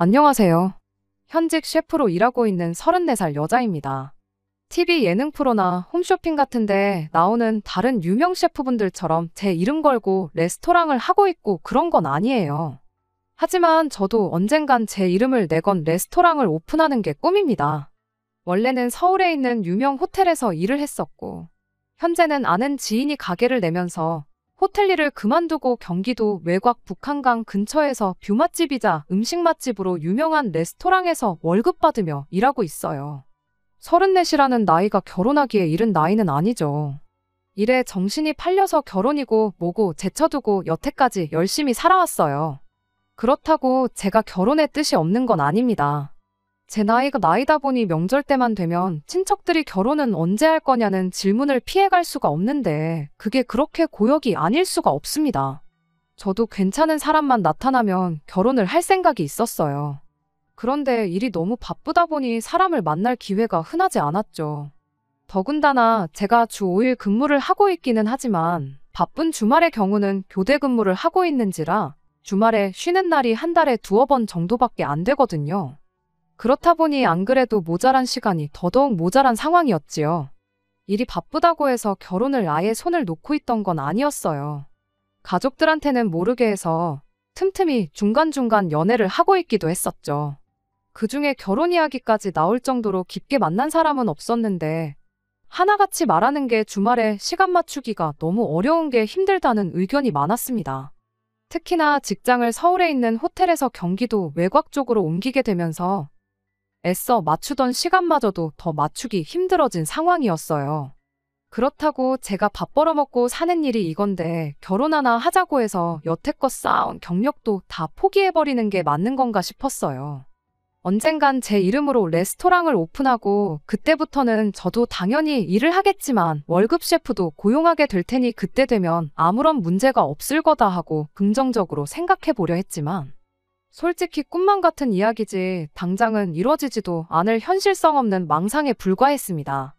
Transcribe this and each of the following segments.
안녕하세요. 현직 셰프로 일하고 있는 34살 여자입니다. TV 예능 프로나 홈쇼핑 같은데 나오는 다른 유명 셰프분들처럼 제 이름 걸고 레스토랑을 하고 있고 그런 건 아니에요. 하지만 저도 언젠간 제 이름을 내건 레스토랑을 오픈하는 게 꿈입니다. 원래는 서울에 있는 유명 호텔에서 일을 했었고, 현재는 아는 지인이 가게를 내면서 호텔 일을 그만두고 경기도 외곽 북한강 근처에서 뷰 맛집이자 음식 맛집으로 유명한 레스토랑에서 월급 받으며 일하고 있어요. 34이라는 나이가 결혼하기에 이른 나이는 아니죠. 일에 정신이 팔려서 결혼이고 뭐고 제쳐두고 여태까지 열심히 살아왔어요. 그렇다고 제가 결혼의 뜻이 없는 건 아닙니다. 제 나이가 나이다 보니 명절 때만 되면 친척들이 결혼은 언제 할 거냐는 질문을 피해갈 수가 없는데 그게 그렇게 고역이 아닐 수가 없습니다. 저도 괜찮은 사람만 나타나면 결혼을 할 생각이 있었어요. 그런데 일이 너무 바쁘다 보니 사람을 만날 기회가 흔하지 않았죠. 더군다나 제가 주 5일 근무를 하고 있기는 하지만 바쁜 주말의 경우는 교대 근무를 하고 있는지라 주말에 쉬는 날이 한 달에 두어 번 정도밖에 안 되거든요. 그렇다 보니 안 그래도 모자란 시간이 더더욱 모자란 상황이었지요. 일이 바쁘다고 해서 결혼을 아예 손을 놓고 있던 건 아니었어요. 가족들한테는 모르게 해서 틈틈이 중간중간 연애를 하고 있기도 했었죠. 그중에 결혼 이야기까지 나올 정도로 깊게 만난 사람은 없었는데 하나같이 말하는 게 주말에 시간 맞추기가 너무 어려운 게 힘들다는 의견이 많았습니다. 특히나 직장을 서울에 있는 호텔에서 경기도 외곽 쪽으로 옮기게 되면서 애써 맞추던 시간마저도 더 맞추기 힘들어진 상황이었어요. 그렇다고 제가 밥 벌어먹고 사는 일이 이건데 결혼 하나 하자고 해서 여태껏 쌓아온 경력도 다 포기해버리는 게 맞는 건가 싶었어요. 언젠간 제 이름으로 레스토랑을 오픈하고 그때부터는 저도 당연히 일을 하겠지만 월급 셰프도 고용하게 될 테니 그때 되면 아무런 문제가 없을 거다 하고 긍정적으로 생각해보려 했지만 솔직히 꿈만 같은 이야기지 당장은 이뤄지지도 않을 현실성 없는 망상에 불과했습니다.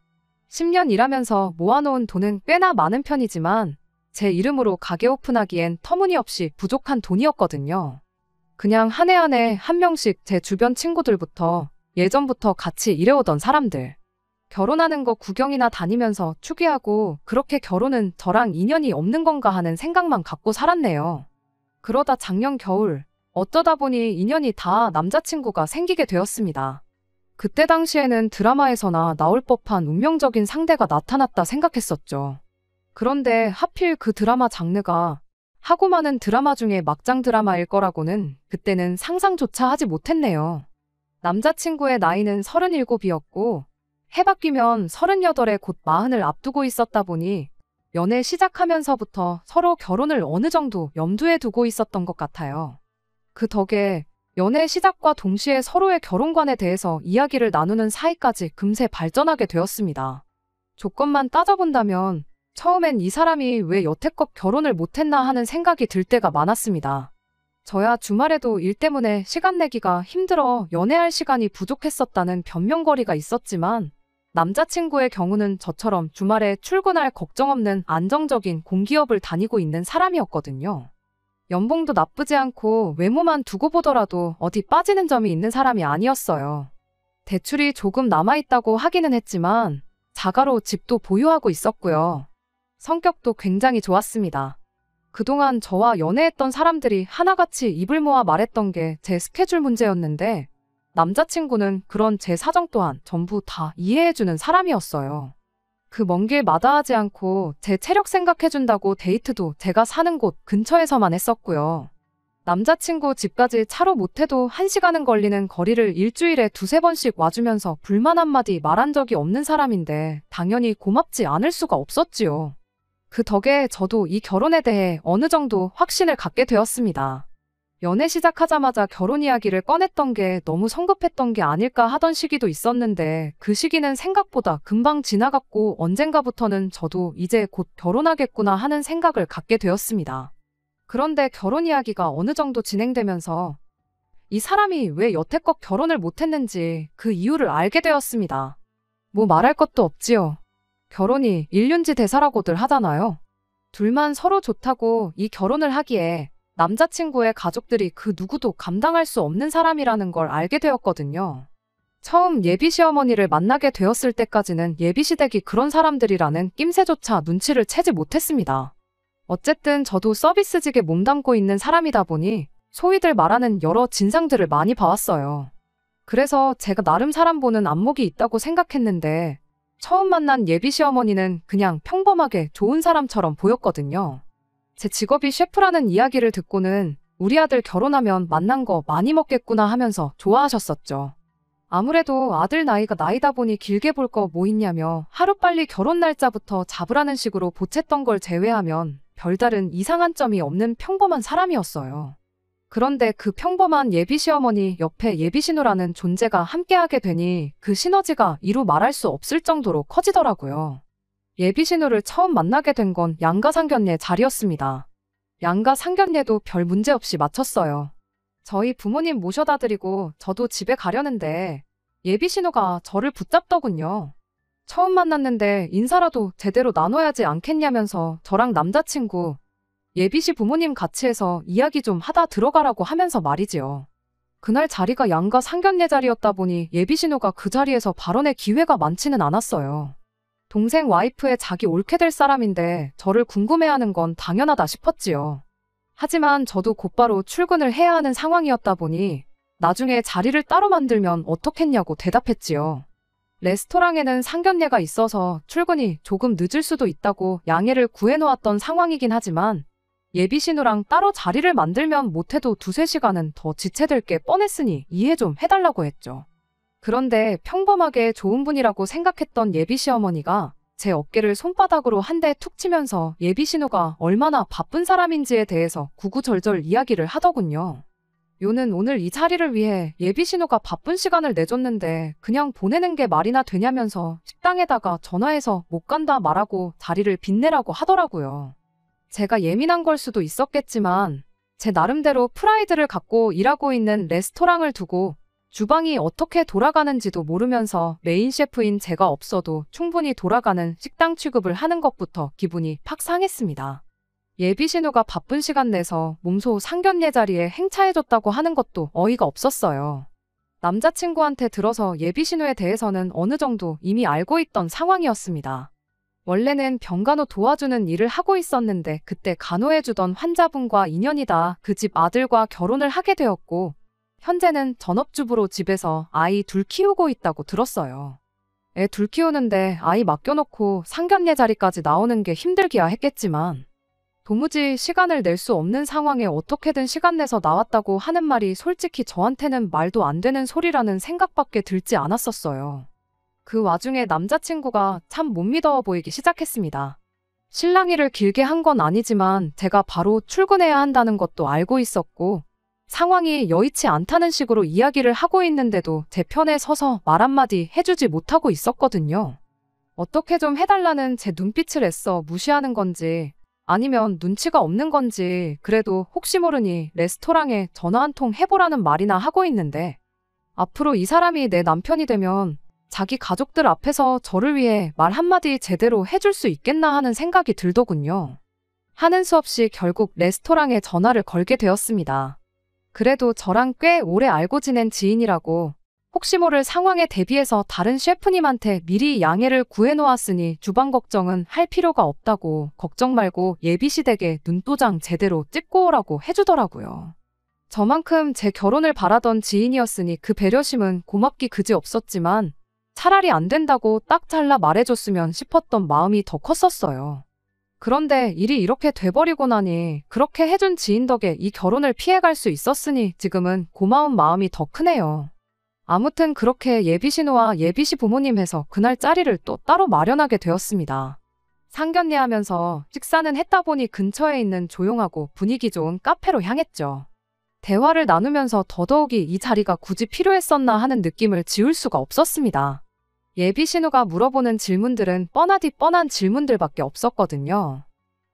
10년 일하면서 모아놓은 돈은 꽤나 많은 편이지만 제 이름으로 가게 오픈하기엔 터무니없이 부족한 돈이었거든요. 그냥 한 해 한 해 한 명씩 제 주변 친구들부터 예전부터 같이 일해오던 사람들. 결혼하는 거 구경이나 다니면서 추기하고 그렇게 결혼은 저랑 인연이 없는 건가 하는 생각만 갖고 살았네요. 그러다 작년 겨울 어쩌다 보니 인연이 다 남자친구가 생기게 되었습니다. 그때 당시에는 드라마에서나 나올 법한 운명적인 상대가 나타났다 생각했었죠. 그런데 하필 그 드라마 장르가 하고 많은 드라마 중에 막장 드라마일 거라고는 그때는 상상조차 하지 못했네요. 남자친구의 나이는 37이었고 해 바뀌면 38에 곧 40을 앞두고 있었다 보니 연애 시작하면서부터 서로 결혼을 어느 정도 염두에 두고 있었던 것 같아요. 그 덕에 연애 시작과 동시에 서로의 결혼관에 대해서 이야기를 나누는 사이까지 금세 발전하게 되었습니다. 조건만 따져본다면 처음엔 이 사람이 왜 여태껏 결혼을 못했나 하는 생각이 들 때가 많았습니다. 저야 주말에도 일 때문에 시간 내기가 힘들어 연애할 시간이 부족했었다는 변명거리가 있었지만 남자친구의 경우는 저처럼 주말에 출근할 걱정 없는 안정적인 공기업을 다니고 있는 사람이었거든요. 연봉도 나쁘지 않고 외모만 두고 보더라도 어디 빠지는 점이 있는 사람이 아니었어요. 대출이 조금 남아있다고 하기는 했지만 자가로 집도 보유하고 있었고요. 성격도 굉장히 좋았습니다. 그동안 저와 연애했던 사람들이 하나같이 입을 모아 말했던 게 제 스케줄 문제였는데 남자친구는 그런 제 사정 또한 전부 다 이해해주는 사람이었어요. 그 먼 길 마다하지 않고 제 체력 생각해준다고 데이트도 제가 사는 곳 근처에서만 했었고요. 남자친구 집까지 차로 못해도 1시간은 걸리는 거리를 일주일에 두세 번씩 와주면서 불만 한마디 말한 적이 없는 사람인데 당연히 고맙지 않을 수가 없었지요. 그 덕에 저도 이 결혼에 대해 어느 정도 확신을 갖게 되었습니다. 연애 시작하자마자 결혼 이야기를 꺼냈던 게 너무 성급했던 게 아닐까 하던 시기도 있었는데 그 시기는 생각보다 금방 지나갔고 언젠가부터는 저도 이제 곧 결혼하겠구나 하는 생각을 갖게 되었습니다. 그런데 결혼 이야기가 어느 정도 진행되면서 이 사람이 왜 여태껏 결혼을 못했는지 그 이유를 알게 되었습니다. 뭐 말할 것도 없지요. 결혼이 일륜지 대사라고들 하잖아요. 둘만 서로 좋다고 이 결혼을 하기에 남자친구의 가족들이 그 누구도 감당할 수 없는 사람이라는 걸 알게 되었거든요. 처음 예비 시어머니를 만나게 되었을 때까지는 예비 시댁이 그런 사람들이라는 낌새조차 눈치를 채지 못했습니다. 어쨌든 저도 서비스직에 몸담고 있는 사람이다 보니 소위들 말하는 여러 진상들을 많이 봐왔어요. 그래서 제가 나름 사람 보는 안목이 있다고 생각했는데 처음 만난 예비 시어머니는 그냥 평범하게 좋은 사람처럼 보였거든요. 제 직업이 셰프라는 이야기를 듣고는 우리 아들 결혼하면 만난 거 많이 먹겠구나 하면서 좋아하셨었죠. 아무래도 아들 나이가 나이다 보니 길게 볼 거 뭐 있냐며 하루빨리 결혼 날짜부터 잡으라는 식으로 보챘던 걸 제외하면 별다른 이상한 점이 없는 평범한 사람이었어요. 그런데 그 평범한 예비 시어머니 옆에 예비 신우라는 존재가 함께하게 되니 그 시너지가 이루 말할 수 없을 정도로 커지더라고요. 예비 신우를 처음 만나게 된 건 양가 상견례 자리였습니다. 양가 상견례도 별 문제 없이 마쳤어요. 저희 부모님 모셔다 드리고 저도 집에 가려는데 예비 신우가 저를 붙잡더군요. 처음 만났는데 인사라도 제대로 나눠야지 않겠냐면서 저랑 남자친구, 예비씨 부모님 같이 해서 이야기 좀 하다 들어가라고 하면서 말이지요. 그날 자리가 양가 상견례 자리였다 보니 예비 신우가 그 자리에서 발언의 기회가 많지는 않았어요. 동생 와이프의 자기 옳게 될 사람인데 저를 궁금해하는 건 당연하다 싶었지요. 하지만 저도 곧바로 출근을 해야 하는 상황이었다 보니 나중에 자리를 따로 만들면 어떻겠냐고 대답했지요. 레스토랑에는 상견례가 있어서 출근이 조금 늦을 수도 있다고 양해를 구해놓았던 상황이긴 하지만 예비 신우랑 따로 자리를 만들면 못해도 2~3시간은 더 지체될 게 뻔했으니 이해 좀 해달라고 했죠. 그런데 평범하게 좋은 분이라고 생각했던 예비 시어머니가 제 어깨를 손바닥으로 한 대 툭 치면서 예비 신우가 얼마나 바쁜 사람인지에 대해서 구구절절 이야기를 하더군요. 요는 오늘 이 자리를 위해 예비 신우가 바쁜 시간을 내줬는데 그냥 보내는 게 말이나 되냐면서 식당에다가 전화해서 못 간다 말하고 자리를 빛내라고 하더라고요. 제가 예민한 걸 수도 있었겠지만 제 나름대로 프라이드를 갖고 일하고 있는 레스토랑을 두고 주방이 어떻게 돌아가는지도 모르면서 메인 셰프인 제가 없어도 충분히 돌아가는 식당 취급을 하는 것부터 기분이 팍 상했습니다. 예비 신우가 바쁜 시간 내서 몸소 상견례 자리에 행차해줬다고 하는 것도 어이가 없었어요. 남자친구한테 들어서 예비 신우에 대해서는 어느 정도 이미 알고 있던 상황이었습니다. 원래는 병간호 도와주는 일을 하고 있었는데 그때 간호해주던 환자분과 인연이다 그 집 아들과 결혼을 하게 되었고 현재는 전업주부로 집에서 아이 둘 키우고 있다고 들었어요. 애 둘 키우는데 아이 맡겨놓고 상견례 자리까지 나오는 게 힘들기야 했겠지만 도무지 시간을 낼 수 없는 상황에 어떻게든 시간 내서 나왔다고 하는 말이 솔직히 저한테는 말도 안 되는 소리라는 생각밖에 들지 않았었어요. 그 와중에 남자친구가 참 못 믿어 보이기 시작했습니다. 실랑이를 길게 한 건 아니지만 제가 바로 출근해야 한다는 것도 알고 있었고 상황이 여의치 않다는 식으로 이야기를 하고 있는데도 제 편에 서서 말 한마디 해주지 못하고 있었거든요. 어떻게 좀 해달라는 제 눈빛을 애써 무시하는 건지 아니면 눈치가 없는 건지 그래도 혹시 모르니 레스토랑에 전화 한 통 해보라는 말이나 하고 있는데 앞으로 이 사람이 내 남편이 되면 자기 가족들 앞에서 저를 위해 말 한마디 제대로 해줄 수 있겠나 하는 생각이 들더군요. 하는 수 없이 결국 레스토랑에 전화를 걸게 되었습니다. 그래도 저랑 꽤 오래 알고 지낸 지인이라고 혹시 모를 상황에 대비해서 다른 셰프님한테 미리 양해를 구해놓았으니 주방 걱정은 할 필요가 없다고 걱정 말고 예비시댁에 눈도장 제대로 찍고 오라고 해주더라고요. 저만큼 제 결혼을 바라던 지인이었으니 그 배려심은 고맙기 그지 없었지만 차라리 안 된다고 딱 잘라 말해줬으면 싶었던 마음이 더 컸었어요. 그런데 일이 이렇게 돼버리고 나니 그렇게 해준 지인 덕에 이 결혼을 피해갈 수 있었으니 지금은 고마운 마음이 더 크네요. 아무튼 그렇게 예비신우와 예비시 부모님 해서 그날 자리를 또 따로 마련하게 되었습니다. 상견례 하면서 식사는 했다 보니 근처에 있는 조용하고 분위기 좋은 카페로 향했죠. 대화를 나누면서 더더욱이 이 자리가 굳이 필요했었나 하는 느낌을 지울 수가 없었습니다. 예비신우가 물어보는 질문들은 뻔하디 뻔한 질문들밖에 없었거든요.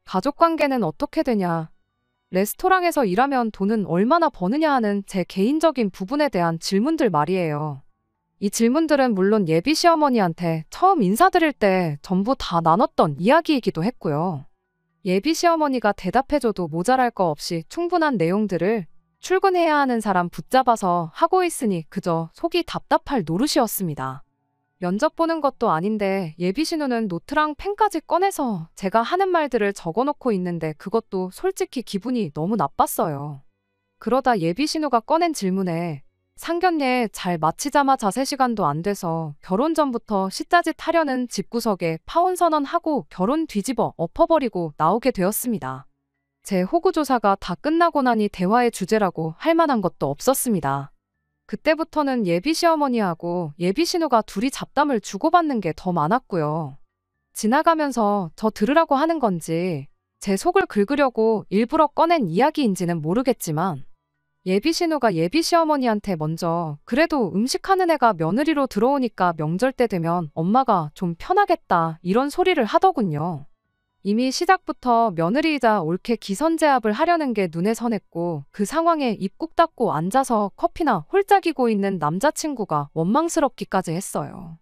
가족관계는 어떻게 되냐? 레스토랑에서 일하면 돈은 얼마나 버느냐 하는 제 개인적인 부분에 대한 질문들 말이에요. 이 질문들은 물론 예비 시어머니한테 처음 인사드릴 때 전부 다 나눴던 이야기이기도 했고요. 예비 시어머니가 대답해줘도 모자랄 거 없이 충분한 내용들을 출근해야 하는 사람 붙잡아서 하고 있으니 그저 속이 답답할 노릇이었습니다. 면접 보는 것도 아닌데 예비 신우는 노트랑 펜까지 꺼내서 제가 하는 말들을 적어놓고 있는데 그것도 솔직히 기분이 너무 나빴어요. 그러다 예비 신우가 꺼낸 질문에 상견례 잘 마치자마자 3시간도 안 돼서 결혼 전부터 시짜짓 하려는 집구석에 파혼 선언하고 결혼 뒤집어 엎어버리고 나오게 되었습니다. 제 호구조사가 다 끝나고 나니 대화의 주제라고 할 만한 것도 없었습니다. 그때부터는 예비 시어머니하고 예비 신우가 둘이 잡담을 주고받는 게 더 많았고요. 지나가면서 저 들으라고 하는 건지 제 속을 긁으려고 일부러 꺼낸 이야기인지는 모르겠지만 예비 신우가 예비 시어머니한테 먼저 그래도 음식하는 애가 며느리로 들어오니까 명절 때 되면 엄마가 좀 편하겠다 이런 소리를 하더군요. 이미 시작부터 며느리이자 옳게 기선제압을 하려는 게 눈에 선했고 그 상황에 입 꾹 닫고 앉아서 커피나 홀짝이고 있는 남자친구가 원망스럽기까지 했어요.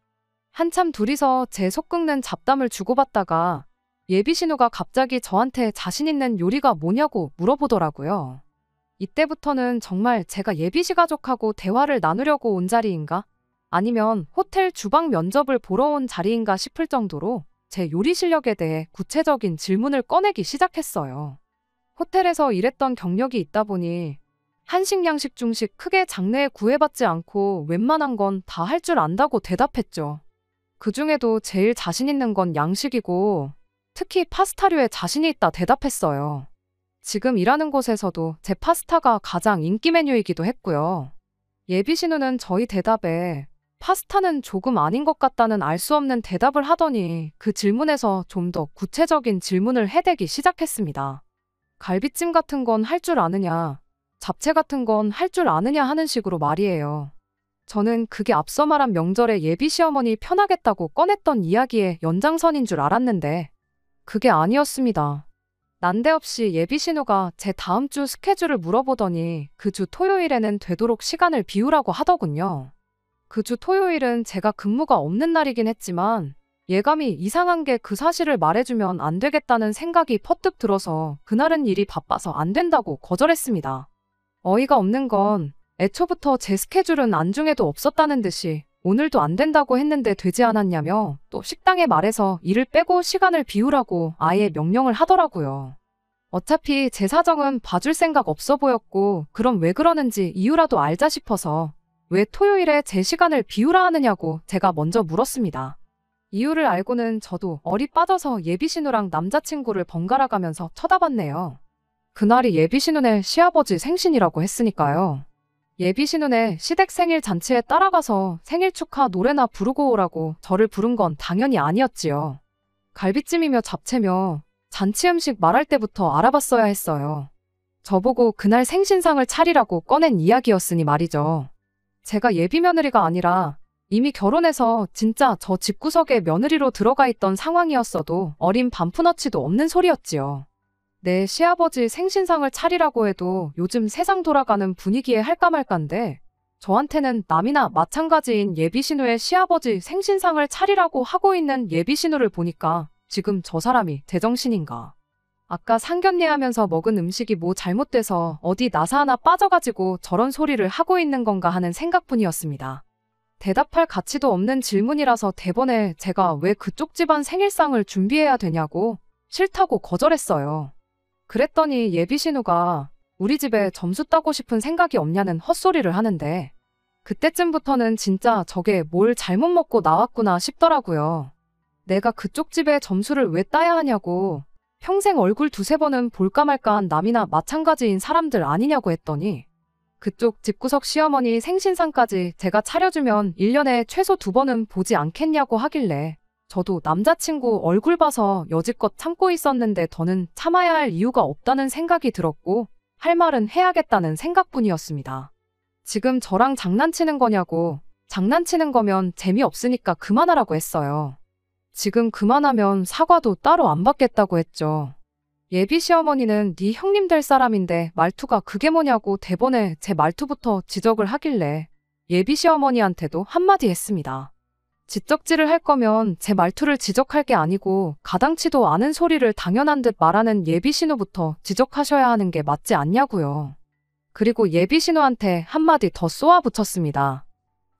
한참 둘이서 제 속 긁는 잡담을 주고받다가 예비 신우가 갑자기 저한테 자신 있는 요리가 뭐냐고 물어보더라고요. 이때부터는 정말 제가 예비시 가족하고 대화를 나누려고 온 자리인가? 아니면 호텔 주방 면접을 보러 온 자리인가 싶을 정도로 제 요리 실력에 대해 구체적인 질문을 꺼내기 시작했어요. 호텔에서 일했던 경력이 있다 보니 한식, 양식, 중식 크게 장르에 구애받지 않고 웬만한 건 다 할 줄 안다고 대답했죠. 그중에도 제일 자신 있는 건 양식이고 특히 파스타류에 자신이 있다 대답했어요. 지금 일하는 곳에서도 제 파스타가 가장 인기 메뉴이기도 했고요. 예비 신우는 저희 대답에 파스타는 조금 아닌 것 같다는 알 수 없는 대답을 하더니 그 질문에서 좀 더 구체적인 질문을 해대기 시작했습니다. 갈비찜 같은 건 할 줄 아느냐, 잡채 같은 건 할 줄 아느냐 하는 식으로 말이에요. 저는 그게 앞서 말한 명절에 예비 시어머니 편하겠다고 꺼냈던 이야기의 연장선인 줄 알았는데 그게 아니었습니다. 난데없이 예비 신우가 제 다음 주 스케줄을 물어보더니 그 주 토요일에는 되도록 시간을 비우라고 하더군요. 그 주 토요일은 제가 근무가 없는 날이긴 했지만 예감이 이상한 게 그 사실을 말해주면 안 되겠다는 생각이 퍼뜩 들어서 그날은 일이 바빠서 안 된다고 거절했습니다. 어이가 없는 건 애초부터 제 스케줄은 안중에도 없었다는 듯이 오늘도 안 된다고 했는데 되지 않았냐며 또 식당에 말해서 일을 빼고 시간을 비우라고 아예 명령을 하더라고요. 어차피 제 사정은 봐줄 생각 없어 보였고 그럼 왜 그러는지 이유라도 알자 싶어서 왜 토요일에 제 시간을 비우라 하느냐고 제가 먼저 물었습니다. 이유를 알고는 저도 얼이 빠져서 예비신우랑 남자친구를 번갈아 가면서 쳐다봤네요. 그날이 예비신우네 시아버지 생신이라고 했으니까요. 예비신우네 시댁 생일 잔치에 따라가서 생일 축하 노래나 부르고 오라고 저를 부른 건 당연히 아니었지요. 갈비찜이며 잡채며 잔치 음식 말할 때부터 알아봤어야 했어요. 저보고 그날 생신상을 차리라고 꺼낸 이야기였으니 말이죠. 제가 예비 며느리가 아니라 이미 결혼해서 진짜 저 집구석에 며느리로 들어가 있던 상황이었어도 어린 반푼어치도 없는 소리였지요. 내 시아버지 생신상을 차리라고 해도 요즘 세상 돌아가는 분위기에 할까 말까인데 저한테는 남이나 마찬가지인 예비신우의 시아버지 생신상을 차리라고 하고 있는 예비신우를 보니까 지금 저 사람이 제정신인가. 아까 상견례하면서 먹은 음식이 뭐 잘못돼서 어디 나사 하나 빠져가지고 저런 소리를 하고 있는 건가 하는 생각뿐이었습니다. 대답할 가치도 없는 질문이라서 대번에 제가 왜 그쪽 집안 생일상을 준비해야 되냐고 싫다고 거절했어요. 그랬더니 예비신우가 우리 집에 점수 따고 싶은 생각이 없냐는 헛소리를 하는데 그때쯤부터는 진짜 저게 뭘 잘못 먹고 나왔구나 싶더라고요. 내가 그쪽 집에 점수를 왜 따야 하냐고 평생 얼굴 두세 번은 볼까 말까한 남이나 마찬가지인 사람들 아니냐고 했더니 그쪽 집구석 시어머니 생신상까지 제가 차려주면 1년에 최소 2번은 보지 않겠냐고 하길래 저도 남자친구 얼굴 봐서 여지껏 참고 있었는데 더는 참아야 할 이유가 없다는 생각이 들었고 할 말은 해야겠다는 생각뿐이었습니다. 지금 저랑 장난치는 거냐고 장난치는 거면 재미없으니까 그만하라고 했어요. 지금 그만하면 사과도 따로 안 받겠다고 했죠. 예비 시어머니는 네 형님 될 사람인데 말투가 그게 뭐냐고 대번에 제 말투부터 지적을 하길래 예비 시어머니한테도 한마디 했습니다. 지적질을 할 거면 제 말투를 지적할 게 아니고 가당치도 않은 소리를 당연한 듯 말하는 예비신우부터 지적하셔야 하는 게 맞지 않냐고요. 그리고 예비신우한테 한마디 더 쏘아붙였습니다.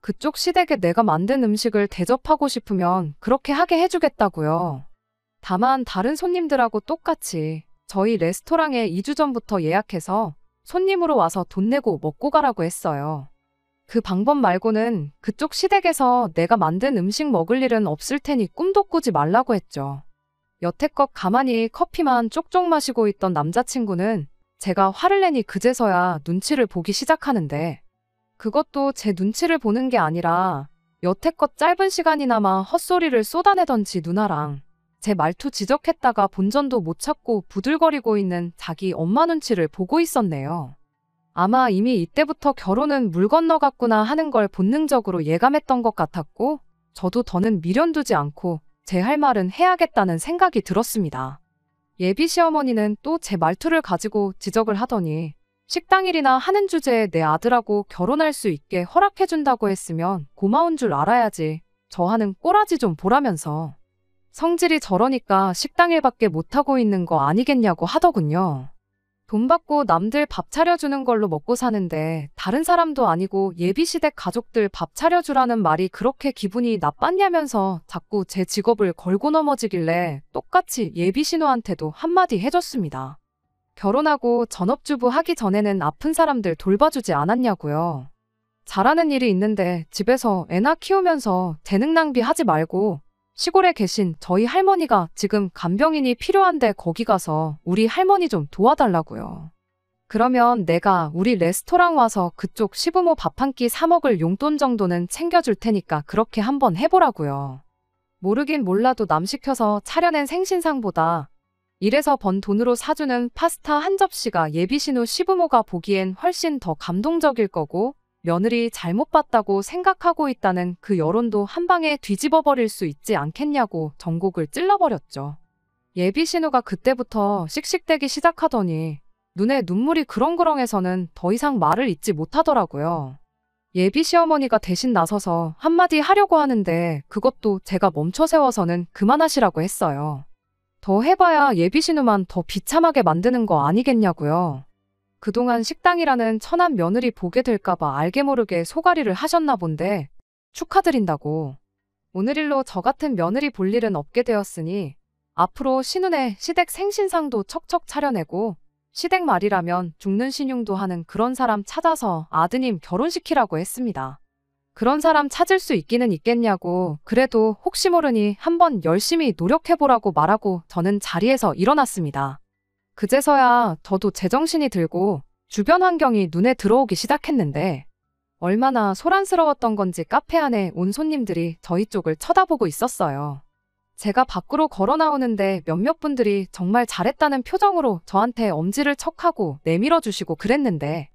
그쪽 시댁에 내가 만든 음식을 대접하고 싶으면 그렇게 하게 해주겠다고요. 다만 다른 손님들하고 똑같이 저희 레스토랑에 2주 전부터 예약해서 손님으로 와서 돈 내고 먹고 가라고 했어요. 그 방법 말고는 그쪽 시댁에서 내가 만든 음식 먹을 일은 없을 테니 꿈도 꾸지 말라고 했죠. 여태껏 가만히 커피만 쪽쪽 마시고 있던 남자친구는 제가 화를 내니 그제서야 눈치를 보기 시작하는데, 그것도 제 눈치를 보는 게 아니라 여태껏 짧은 시간이나마 헛소리를 쏟아내던 지 누나랑 제 말투 지적했다가 본전도 못 찾고 부들거리고 있는 자기 엄마 눈치를 보고 있었네요. 아마 이미 이때부터 결혼은 물 건너갔구나 하는 걸 본능적으로 예감했던 것 같았고, 저도 더는 미련 두지 않고 제 할 말은 해야겠다는 생각이 들었습니다. 예비 시어머니는 또 제 말투를 가지고 지적을 하더니 식당일이나 하는 주제에 내 아들하고 결혼할 수 있게 허락해준다고 했으면 고마운 줄 알아야지. 저 하는 꼬라지 좀 보라면서 성질이 저러니까 식당일밖에 못하고 있는 거 아니겠냐고 하더군요. 돈 받고 남들 밥 차려주는 걸로 먹고 사는데 다른 사람도 아니고 예비시댁 가족들 밥 차려주라는 말이 그렇게 기분이 나빴냐면서 자꾸 제 직업을 걸고 넘어지길래 똑같이 예비신우한테도 한마디 해줬습니다. 결혼하고 전업주부 하기 전에는 아픈 사람들 돌봐주지 않았냐고요. 잘하는 일이 있는데 집에서 애나 키우면서 재능 낭비하지 말고 시골에 계신 저희 할머니가 지금 간병인이 필요한데 거기 가서 우리 할머니 좀 도와달라고요. 그러면 내가 우리 레스토랑 와서 그쪽 시부모 밥 한 끼 사 먹을 용돈 정도는 챙겨줄 테니까 그렇게 한번 해보라고요. 모르긴 몰라도 남 시켜서 차려낸 생신상보다 일해서 번 돈으로 사주는 파스타 한 접시가 예비신우 시부모가 보기엔 훨씬 더 감동적일 거고 며느리 잘못 봤다고 생각하고 있다는 그 여론도 한 방에 뒤집어 버릴 수 있지 않겠냐고 전곡을 찔러버렸죠. 예비신우가 그때부터 씩씩대기 시작하더니 눈에 눈물이 그렁그렁해서는 더 이상 말을 잇지 못하더라고요. 예비 시어머니가 대신 나서서 한마디 하려고 하는데 그것도 제가 멈춰 세워서는 그만하시라고 했어요. 더 해봐야 예비신우만 더 비참하게 만드는 거 아니겠냐고요. 그동안 식당이라는 천한 며느리 보게 될까봐 알게 모르게 소가리를 하셨나 본데 축하드린다고. 오늘 일로 저 같은 며느리 볼 일은 없게 되었으니 앞으로 신혼에 시댁 생신상도 척척 차려내고 시댁 말이라면 죽는 신용도 하는 그런 사람 찾아서 아드님 결혼시키라고 했습니다. 그런 사람 찾을 수 있기는 있겠냐고 그래도 혹시 모르니 한번 열심히 노력해보라고 말하고 저는 자리에서 일어났습니다. 그제서야 저도 제정신이 들고 주변 환경이 눈에 들어오기 시작했는데 얼마나 소란스러웠던 건지 카페 안에 온 손님들이 저희 쪽을 쳐다보고 있었어요. 제가 밖으로 걸어 나오는데 몇몇 분들이 정말 잘했다는 표정으로 저한테 엄지를 척하고 내밀어 주시고 그랬는데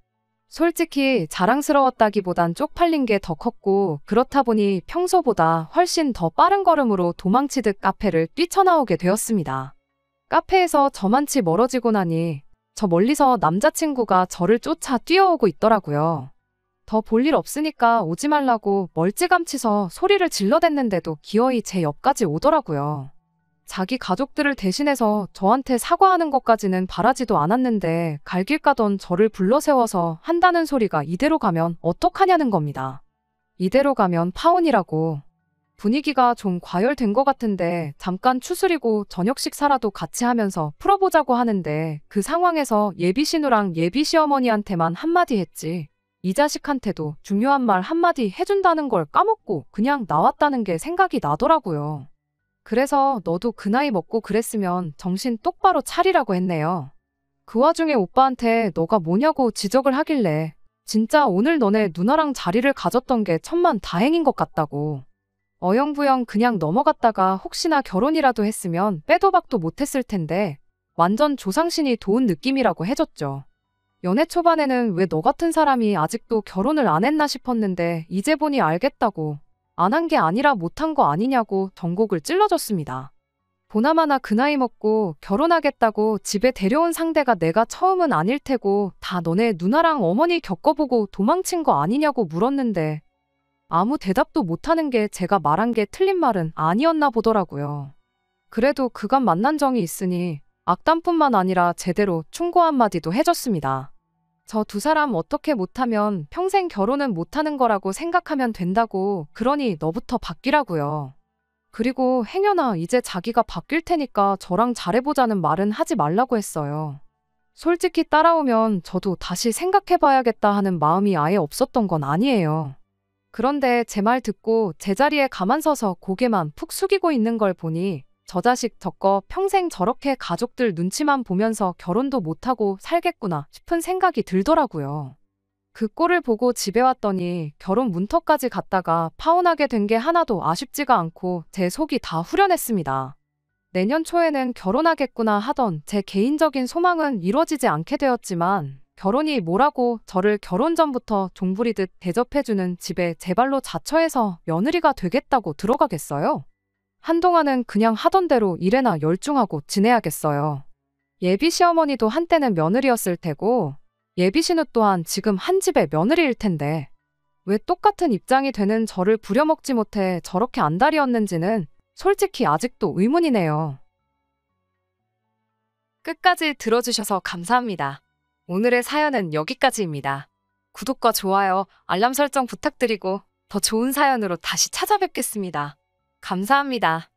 솔직히 자랑스러웠다기보단 쪽팔린 게 더 컸고 그렇다 보니 평소보다 훨씬 더 빠른 걸음으로 도망치듯 카페를 뛰쳐나오게 되었습니다. 카페에서 저만치 멀어지고 나니 저 멀리서 남자친구가 저를 쫓아 뛰어오고 있더라고요. 더 볼 일 없으니까 오지 말라고 멀찌감치서 소리를 질러댔는데도 기어이 제 옆까지 오더라고요. 자기 가족들을 대신해서 저한테 사과하는 것까지는 바라지도 않았는데 갈 길 가던 저를 불러세워서 한다는 소리가 이대로 가면 어떡하냐는 겁니다. 이대로 가면 파혼이라고. 분위기가 좀 과열된 것 같은데 잠깐 추스리고 저녁 식사라도 같이 하면서 풀어보자고 하는데 그 상황에서 예비신우랑 예비시어머니한테만 한마디 했지. 이 자식한테도 중요한 말 한마디 해준다는 걸 까먹고 그냥 나왔다는 게 생각이 나더라고요. 그래서 너도 그 나이 먹고 그랬으면 정신 똑바로 차리라고 했네요. 그 와중에 오빠한테 너가 뭐냐고 지적을 하길래 진짜 오늘 너네 누나랑 자리를 가졌던 게 천만 다행인 것 같다고. 어영부영 그냥 넘어갔다가 혹시나 결혼이라도 했으면 빼도 박도 못했을 텐데 완전 조상신이 도운 느낌이라고 해줬죠. 연애 초반에는 왜 너 같은 사람이 아직도 결혼을 안 했나 싶었는데 이제 보니 알겠다고. 안 한 게 아니라 못한 거 아니냐고 전곡을 찔러줬습니다. 보나마나 그 나이 먹고 결혼하겠다고 집에 데려온 상대가 내가 처음은 아닐 테고 다 너네 누나랑 어머니 겪어보고 도망친 거 아니냐고 물었는데 아무 대답도 못하는 게 제가 말한 게 틀린 말은 아니었나 보더라고요. 그래도 그간 만난 정이 있으니 악담뿐만 아니라 제대로 충고 한마디도 해줬습니다. 저 두 사람 어떻게 못하면 평생 결혼은 못하는 거라고 생각하면 된다고, 그러니 너부터 바뀌라고요. 그리고 행여나 이제 자기가 바뀔 테니까 저랑 잘해보자는 말은 하지 말라고 했어요. 솔직히 따라오면 저도 다시 생각해봐야겠다 하는 마음이 아예 없었던 건 아니에요. 그런데 제 말 듣고 제자리에 가만 서서 고개만 푹 숙이고 있는 걸 보니 저 자식 저거 평생 저렇게 가족들 눈치만 보면서 결혼도 못하고 살겠구나 싶은 생각이 들더라고요. 그 꼴을 보고 집에 왔더니 결혼 문턱까지 갔다가 파혼하게 된 게 하나도 아쉽지가 않고 제 속이 다 후련했습니다. 내년 초에는 결혼하겠구나 하던 제 개인적인 소망은 이루어지지 않게 되었지만, 결혼이 뭐라고 저를 결혼 전부터 종부리듯 대접해주는 집에 제 발로 자처해서 며느리가 되겠다고 들어가겠어요? 한동안은 그냥 하던 대로 일에나 열중하고 지내야겠어요. 예비 시어머니도 한때는 며느리였을 테고 예비 신우 또한 지금 한 집의 며느리일 텐데 왜 똑같은 입장이 되는 저를 부려먹지 못해 저렇게 안달이었는지는 솔직히 아직도 의문이네요. 끝까지 들어주셔서 감사합니다. 오늘의 사연은 여기까지입니다. 구독과 좋아요, 알람 설정 부탁드리고 더 좋은 사연으로 다시 찾아뵙겠습니다. 감사합니다.